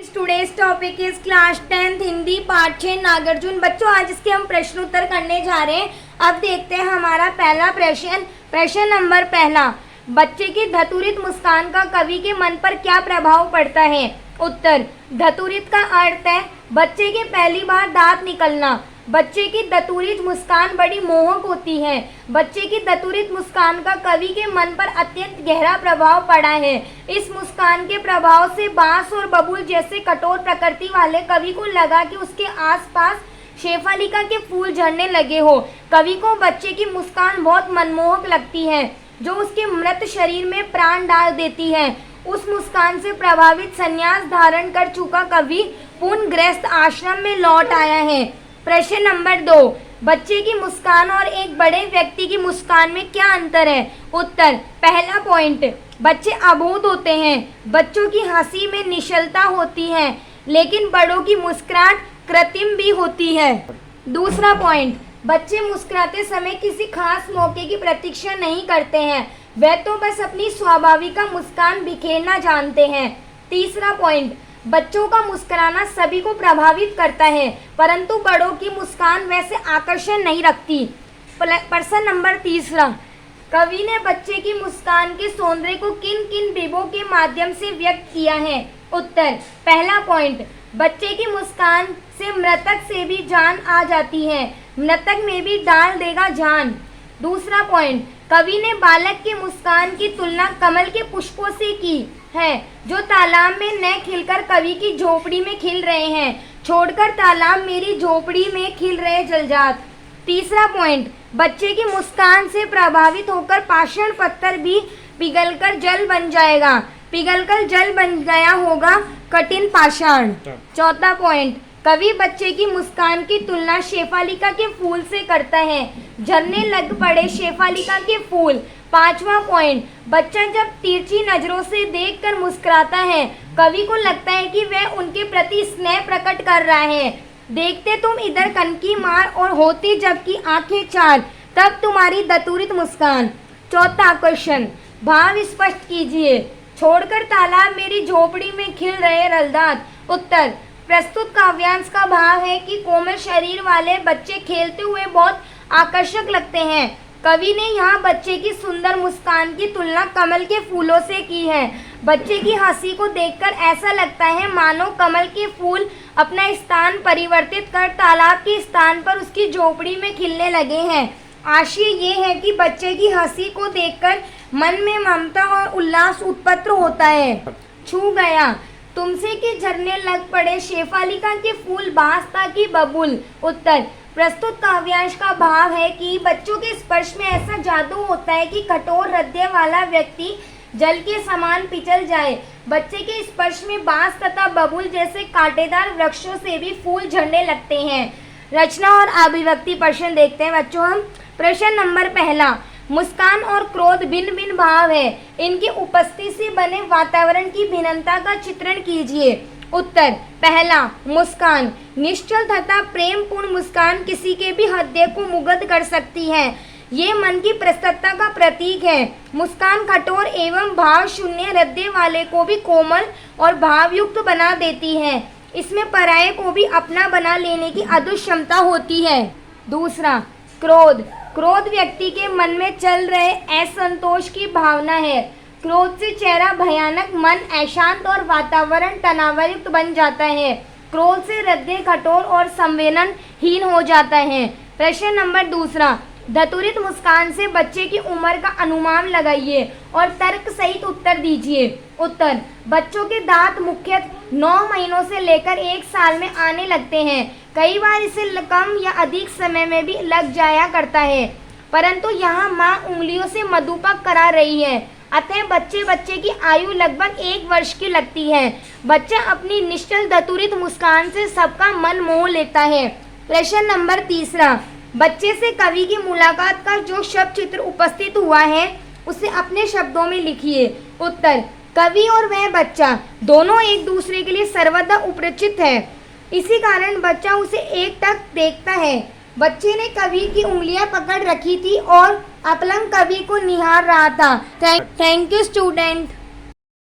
Today's topic is class 10th Hindi part 6 Nagarjun. बच्चों आज इसके हम प्रश्न उत्तर करने जा रहे हैं। अब देखते हैं हमारा पहला प्रश्न नंबर पहला, बच्चे की धतूरित मुस्कान का कवि के मन पर क्या प्रभाव पड़ता है। उत्तर, धतूरित का अर्थ है बच्चे के पहली बार दांत निकलना। बच्चे की धतूरित मुस्कान बड़ी मोहक होती है। बच्चे की धतूरित मुस्कान का कवि के मन पर अत्यंत गहरा प्रभाव पड़ा है। इस मुस्कान के प्रभाव से बांस और बबूल जैसे कठोर प्रकृति वाले कवि को लगा कि उसके आसपास शेफालिका के फूल झड़ने लगे हो। कवि को बच्चे की मुस्कान बहुत मनमोहक लगती है जो उसके मृत शरीर में प्राण डाल देती है। उस मुस्कान से प्रभावित संन्यास धारण कर चुका कवि पुनः गृहस्थ आश्रम में लौट आया है। प्रश्न नंबर 2, बच्चे की मुस्कान और एक बड़े व्यक्ति की मुस्कान में क्या अंतर है। उत्तर, पहला पॉइंट, बच्चे अबोध होते हैं। बच्चों की हंसी में निश्चलता होती है लेकिन बड़ों की मुस्कुराहट कृत्रिम भी होती है। दूसरा पॉइंट, बच्चे मुस्कुराते समय किसी खास मौके की प्रतीक्षा नहीं करते हैं, वे तो बस अपनी स्वाभाविक मुस्कान बिखेरना जानते हैं। तीसरा पॉइंट, बच्चों का मुस्कुराना सभी को प्रभावित करता है परंतु बड़ों की मुस्कान वैसे आकर्षण नहीं रखती। प्रश्न नंबर तीसरा, कवि ने बच्चे की मुस्कान के सौंदर्य को किन किन विभों के माध्यम से व्यक्त किया है। उत्तर, पहला पॉइंट, बच्चे की मुस्कान से मृतक से भी जान आ जाती है, मृतक में भी डाल देगा जान। दूसरा पॉइंट, कवि ने बालक की मुस्कान की तुलना कमल के पुष्पों से की है जो तालाब में न खिलकर कवि की झोपड़ी में खिल रहे हैं। छोड़कर तालाब मेरी झोपड़ी में खिल रहे जलजात। तीसरा पॉइंट, बच्चे की मुस्कान से प्रभावित होकर पाषाण पत्थर भी पिघलकर जल बन जाएगा, पिघलकर जल बन गया होगा कठिन पाषाण। चौथा पॉइंट, कवि बच्चे की मुस्कान की तुलना शेफालिका के फूल से करता है, झरने लग पड़े शेफालिका के फूल। पांचवा पॉइंट, बच्चा जब तिरछी नजरों से देखकर मुस्कुराता है कवि को लगता है कि वह उनके प्रति स्नेह प्रकट कर रहा है। देखते तुम इधर कनकी मार और होती जबकि आंखें चार, तब तुम्हारी धतूरित मुस्कान। चौथा क्वेश्चन, भाव स्पष्ट कीजिए। छोड़कर तालाब मेरी झोपड़ी में खिल रहे रलदात। उत्तर, प्रस्तुत काव्यांश का भाव है कि कोमल शरीर वाले बच्चे खेलते हुए बहुत आकर्षक लगते हैं। कवि ने यहाँ बच्चे की सुंदर मुस्कान की तुलना कमल के फूलों से की है। बच्चे की हंसी को देखकर ऐसा लगता है मानो कमल के फूल अपना स्थान परिवर्तित कर तालाब के स्थान पर उसकी झोपड़ी में खिलने लगे हैं। आशय ये है कि बच्चे की हंसी को देखकर मन में ममता और उल्लास उत्पन्न होता है। छू गया तुमसे के झरने लग पड़े शेफालिका के फूल बांसता की बबूल। उत्तर, प्रस्तुत काव्यांश का भाव है कि बच्चों के स्पर्श में ऐसा जादू होता है कि कठोर हृदय वाला व्यक्ति जल के समान पिघल जाए। बच्चे के स्पर्श में बांस तथा बबूल जैसे कांटेदार वृक्षों से भी फूल झड़ने लगते हैं। रचना और अभिव्यक्ति प्रश्न देखते हैं बच्चों हम। प्रश्न नंबर पहला, मुस्कान और क्रोध भिन्न भिन्न भाव है, इनकी उपस्थिति से बने वातावरण की भिन्नता का चित्रण कीजिए। उत्तर, पहला, मुस्कान निश्चल तथा प्रेमपूर्ण मुस्कान किसी के भी हृदय को मुग्ध कर सकती है। ये मन की प्रसन्नता का प्रतीक है। मुस्कान कठोर एवं भाव शून्य हृदय वाले को भी कोमल और भावयुक्त बना देती है। इसमें पराये को भी अपना बना लेने की अद्भुत क्षमता होती है। दूसरा, क्रोध व्यक्ति के मन में चल रहे असंतोष की भावना है। क्रोध से चेहरा भयानक, मन अशांत और वातावरण तनावयुक्त बन जाता है। क्रोध से हृदय कठोर और संवेदनहीन हो जाता है। प्रश्न नंबर दूसरा, धतूरित मुस्कान से बच्चे की उम्र का अनुमान लगाइए और तर्क सहित उत्तर दीजिए। उत्तर, बच्चों के दांत मुख्यतः 9 महीनों से लेकर 1 साल में आने लगते हैं। कई बार इसे कम या अधिक समय में भी लग जाया करता है परंतु यहाँ माँ उंगलियों से मधुपक करा रही है, अतः बच्चे की आयु लगभग 1 वर्ष की लगती है। बच्चा अपनी निश्चल धतूरित मुस्कान से सबका मन मोह लेता है। प्रश्न नंबर तीसरा, बच्चे से कवि की मुलाकात का जो शब्द चित्र उपस्थित हुआ है उसे अपने शब्दों में लिखिए। उत्तर, कवि और वह बच्चा दोनों एक दूसरे के लिए सर्वदा उपरिचित है, इसी कारण बच्चा उसे एकटक देखता है। बच्चे ने कवि की उंगलियां पकड़ रखी थी और अपलंग कवि को निहार रहा था। Thank you student.